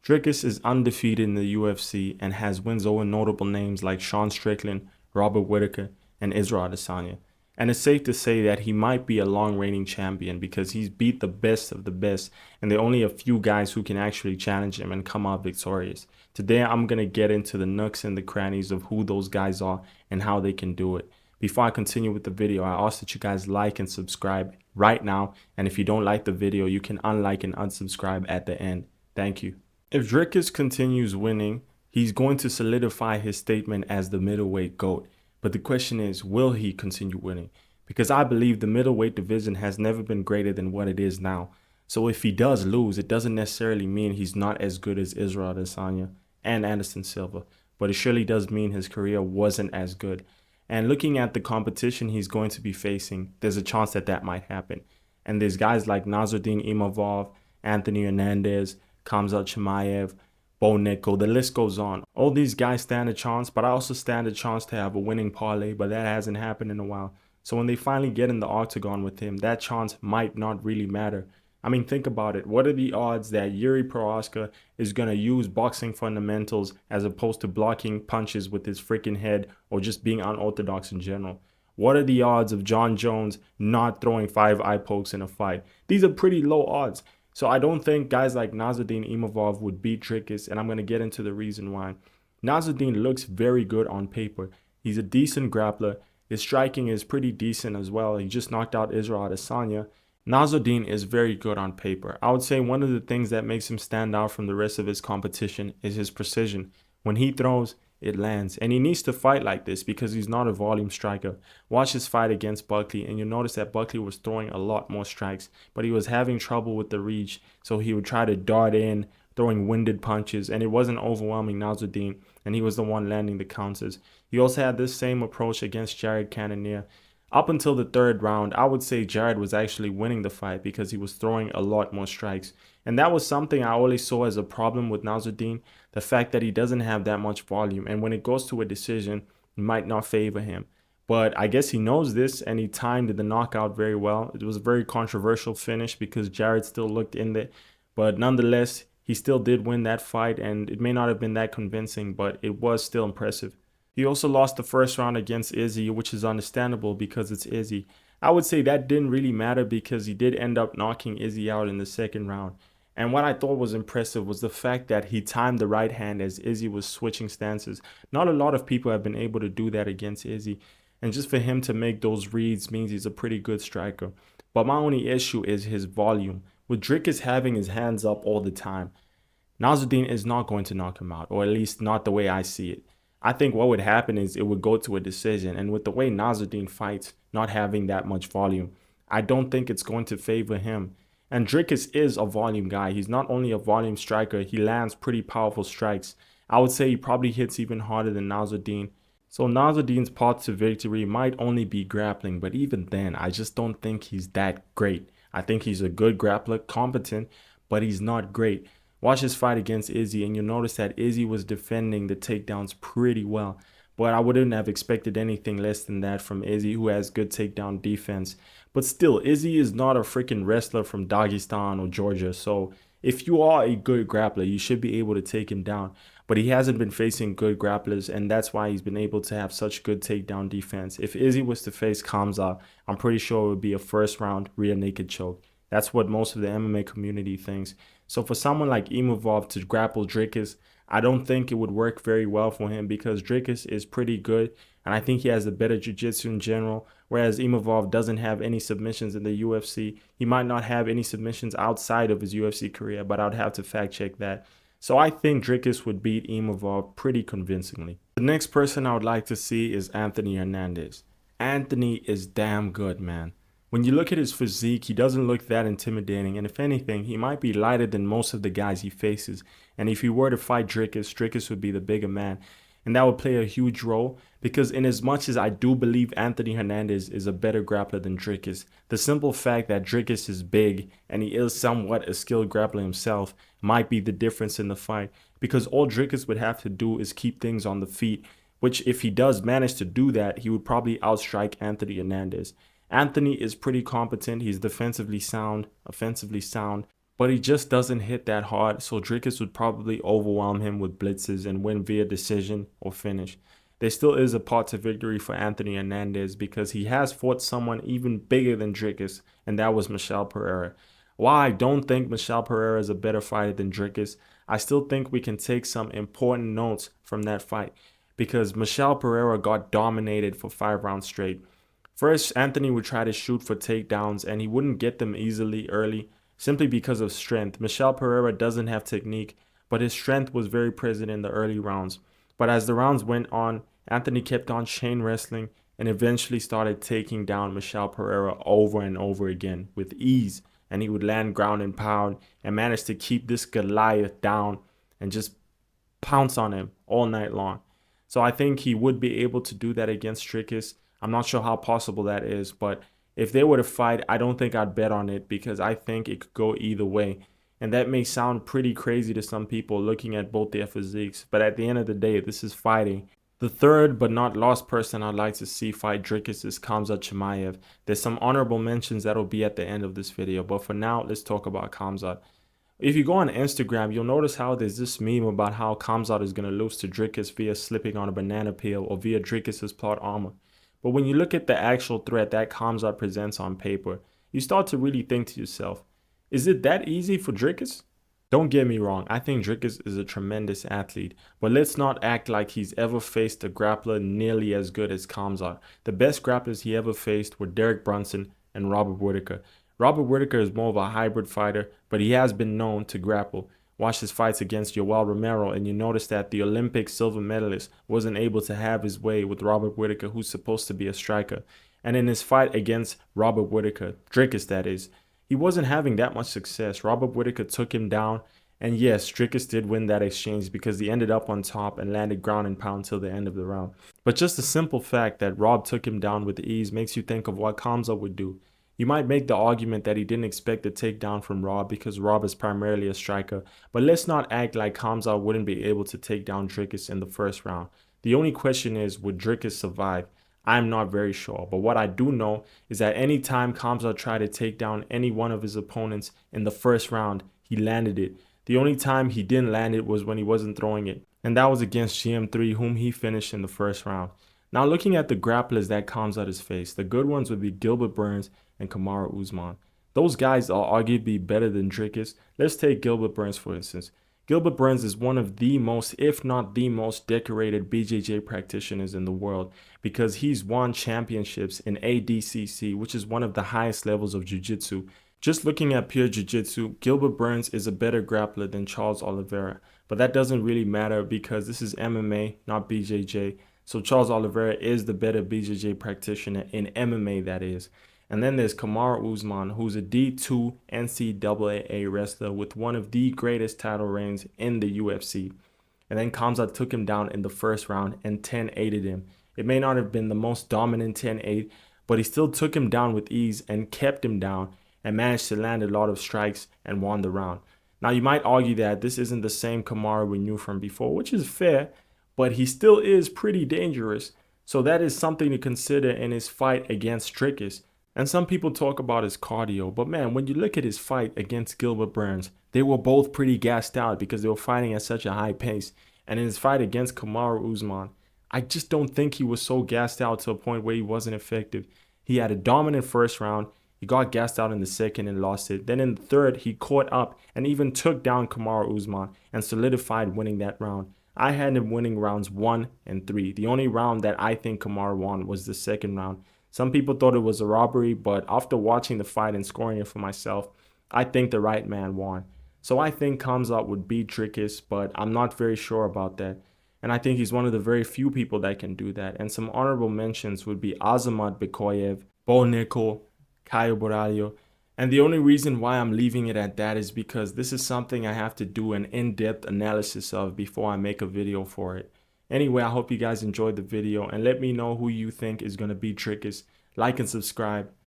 Dricus is undefeated in the UFC and has wins over notable names like Sean Strickland, Robert Whittaker, and Israel Adesanya. And it's safe to say that he might be a long reigning champion because he's beat the best of the best, and there are only a few guys who can actually challenge him and come out victorious. Today, I'm going to get into the nooks and the crannies of who those guys are and how they can do it. Before I continue with the video, I ask that you guys like and subscribe right now. And if you don't like the video, you can unlike and unsubscribe at the end. Thank you. If Dricus continues winning, he's going to solidify his statement as the middleweight GOAT. But the question is, will he continue winning? Because I believe the middleweight division has never been greater than what it is now. So if he does lose, it doesn't necessarily mean he's not as good as Israel Adesanya and Anderson Silva. But it surely does mean his career wasn't as good. And looking at the competition he's going to be facing, there's a chance that that might happen. And there's guys like Nassourdine Imavov, Anthony Hernandez, Khamzat Chimaev, Bo Nickal, the list goes on. All these guys stand a chance, but I also stand a chance to have a winning parlay, but that hasn't happened in a while. So when they finally get in the octagon with him, that chance might not really matter. I mean, think about it. What are the odds that Yuri Prohaska is going to use boxing fundamentals as opposed to blocking punches with his freaking head or just being unorthodox in general? What are the odds of John Jones not throwing 5 eye pokes in a fight? These are pretty low odds. So I don't think guys like Nassourdine Imavov would beat Dricus, and I'm going to get into the reason why. Nassourdine looks very good on paper. He's a decent grappler. His striking is pretty decent as well. He just knocked out Israel Adesanya. Nassourdine is very good on paper. I would say one of the things that makes him stand out from the rest of his competition is his precision. When he throws, it lands. And he needs to fight like this because he's not a volume striker. Watch his fight against Buckley and you'll notice that Buckley was throwing a lot more strikes, but he was having trouble with the reach. So he would try to dart in, throwing winded punches, and it wasn't overwhelming Nassourdine, and he was the one landing the counters. He also had this same approach against Jared Cannonier. Up until the third round, I would say Jared was actually winning the fight because he was throwing a lot more strikes. And that was something I always saw as a problem with Nassourdine, the fact that he doesn't have that much volume. And when it goes to a decision, it might not favor him. But I guess he knows this and he timed the knockout very well. It was a very controversial finish because Jared still looked in there. But nonetheless, he still did win that fight, and it may not have been that convincing, but it was still impressive. He also lost the first round against Izzy, which is understandable because it's Izzy. I would say that didn't really matter because he did end up knocking Izzy out in the second round. And what I thought was impressive was the fact that he timed the right hand as Izzy was switching stances. Not a lot of people have been able to do that against Izzy. And just for him to make those reads means he's a pretty good striker. But my only issue is his volume. With Dricus having his hands up all the time, Nassourdine is not going to knock him out, or at least not the way I see it. I think what would happen is it would go to a decision, and with the way Nassourdine fights, not having that much volume, I don't think it's going to favor him. And Dricus is a volume guy. He's not only a volume striker, he lands pretty powerful strikes. I would say he probably hits even harder than Nassourdine. So Nassourdine's path to victory might only be grappling, but even then, I just don't think he's that great. I think he's a good grappler, competent, but he's not great. Watch his fight against Izzy and you'll notice that Izzy was defending the takedowns pretty well. But I wouldn't have expected anything less than that from Izzy, who has good takedown defense. But still, Izzy is not a freaking wrestler from Dagestan or Georgia. So if you are a good grappler, you should be able to take him down. But he hasn't been facing good grapplers, and that's why he's been able to have such good takedown defense. If Izzy was to face Khamzat, I'm pretty sure it would be a first round rear naked choke. That's what most of the MMA community thinks. So for someone like Imavov to grapple Dricus, I don't think it would work very well for him because Dricus is pretty good and I think he has a better jiu-jitsu in general, whereas Imavov doesn't have any submissions in the UFC. He might not have any submissions outside of his UFC career, but I'd have to fact check that. So I think Dricus would beat Imavov pretty convincingly. The next person I would like to see is Anthony Hernandez. Anthony is damn good, man. When you look at his physique, he doesn't look that intimidating, and if anything, he might be lighter than most of the guys he faces. And if he were to fight Dricus, Dricus would be the bigger man. And that would play a huge role because in as much as I do believe Anthony Hernandez is a better grappler than Dricus, the simple fact that Dricus is big and he is somewhat a skilled grappler himself might be the difference in the fight, because all Dricus would have to do is keep things on the feet, which if he does manage to do that, he would probably outstrike Anthony Hernandez. Anthony is pretty competent. He's defensively sound, offensively sound. but he just doesn't hit that hard, so Dricus would probably overwhelm him with blitzes and win via decision or finish. There still is a part to victory for Anthony Hernandez because he has fought someone even bigger than Dricus, and that was Michel Pereira. While I don't think Michel Pereira is a better fighter than Dricus, I still think we can take some important notes from that fight because Michel Pereira got dominated for 5 rounds straight. First, Anthony would try to shoot for takedowns and he wouldn't get them easily early simply because of strength. Michel Pereira doesn't have technique, but his strength was very present in the early rounds. But as the rounds went on, Anthony kept on chain wrestling and eventually started taking down Michel Pereira over and over again with ease. And he would land ground and pound and manage to keep this Goliath down and just pounce on him all night long. So I think he would be able to do that against Dricus. I'm not sure how possible that is, but if they were to fight, I don't think I'd bet on it because I think it could go either way. And that may sound pretty crazy to some people looking at both their physiques, but at the end of the day, this is fighting. The third but not last person I'd like to see fight Dricus is Khamzat Chimaev. There's some honorable mentions that'll be at the end of this video, but for now, let's talk about Khamzat. If you go on Instagram, you'll notice how there's this meme about how Khamzat is going to lose to Dricus via slipping on a banana peel or via Dricus's plot armor. But when you look at the actual threat that Khamzat presents on paper, you start to really think to yourself, is it that easy for Dricus? Don't get me wrong, I think Dricus is a tremendous athlete, but let's not act like he's ever faced a grappler nearly as good as Khamzat. The best grapplers he ever faced were Derek Brunson and Robert Whittaker. Robert Whittaker is more of a hybrid fighter, but he has been known to grapple. Watch his fights against Yoel Romero and you notice that the Olympic silver medalist wasn't able to have his way with Robert Whittaker, who's supposed to be a striker. And in his fight against Robert Whittaker, Dricus that is, he wasn't having that much success. Robert Whittaker took him down, and yes, Dricus did win that exchange because he ended up on top and landed ground and pound till the end of the round. But just the simple fact that Rob took him down with ease makes you think of what Khamzat would do. You might make the argument that he didn't expect a takedown from Rob because Rob is primarily a striker, but let's not act like Khamzat wouldn't be able to take down Dricus in the first round. The only question is, would Dricus survive? I'm not very sure, but what I do know is that any time Khamzat tried to take down any one of his opponents in the first round, he landed it. The only time he didn't land it was when he wasn't throwing it, and that was against GM3, whom he finished in the first round. Now looking at the grapplers that Khamzat has faced, the good ones would be Gilbert Burns and Kamaru Usman. Those guys are arguably better than Dricus. Let's take Gilbert Burns for instance. Gilbert Burns is one of the most, if not the most decorated BJJ practitioners in the world because he's won championships in ADCC, which is one of the highest levels of jiu-jitsu. Just looking at pure jiu-jitsu, Gilbert Burns is a better grappler than Charles Oliveira, but that doesn't really matter because this is MMA, not BJJ. So Charles Oliveira is the better BJJ practitioner in MMA, that is. And then there's Kamaru Usman, who's a D2 NCAA wrestler with one of the greatest title reigns in the UFC. And then Khamzat took him down in the first round and 10-8'd him. It may not have been the most dominant 10-8, but he still took him down with ease and kept him down and managed to land a lot of strikes and won the round. Now you might argue that this isn't the same Kamaru we knew from before, which is fair, but he still is pretty dangerous. So that is something to consider in his fight against Dricus. And some people talk about his cardio, but man, when you look at his fight against Gilbert Burns, they were both pretty gassed out because they were fighting at such a high pace. And in his fight against Kamaru Usman, I just don't think he was so gassed out to a point where he wasn't effective. He had a dominant first round, he got gassed out in the second and lost it. Then in the third, he caught up and even took down Kamaru Usman and solidified winning that round. I had him winning rounds 1 and 3. The only round that I think Kamaru won was the second round. Some people thought it was a robbery, but after watching the fight and scoring it for myself, I think the right man won. So I think Khamzat would beat Dricus, but I'm not very sure about that. And I think he's one of the very few people that can do that. And some honorable mentions would be Azamat Bekoyev, Bo Nickal, Caio Borralho. And the only reason why I'm leaving it at that is because this is something I have to do an in-depth analysis of before I make a video for it. Anyway, I hope you guys enjoyed the video and let me know who you think is going to beat Dricus. Like and subscribe.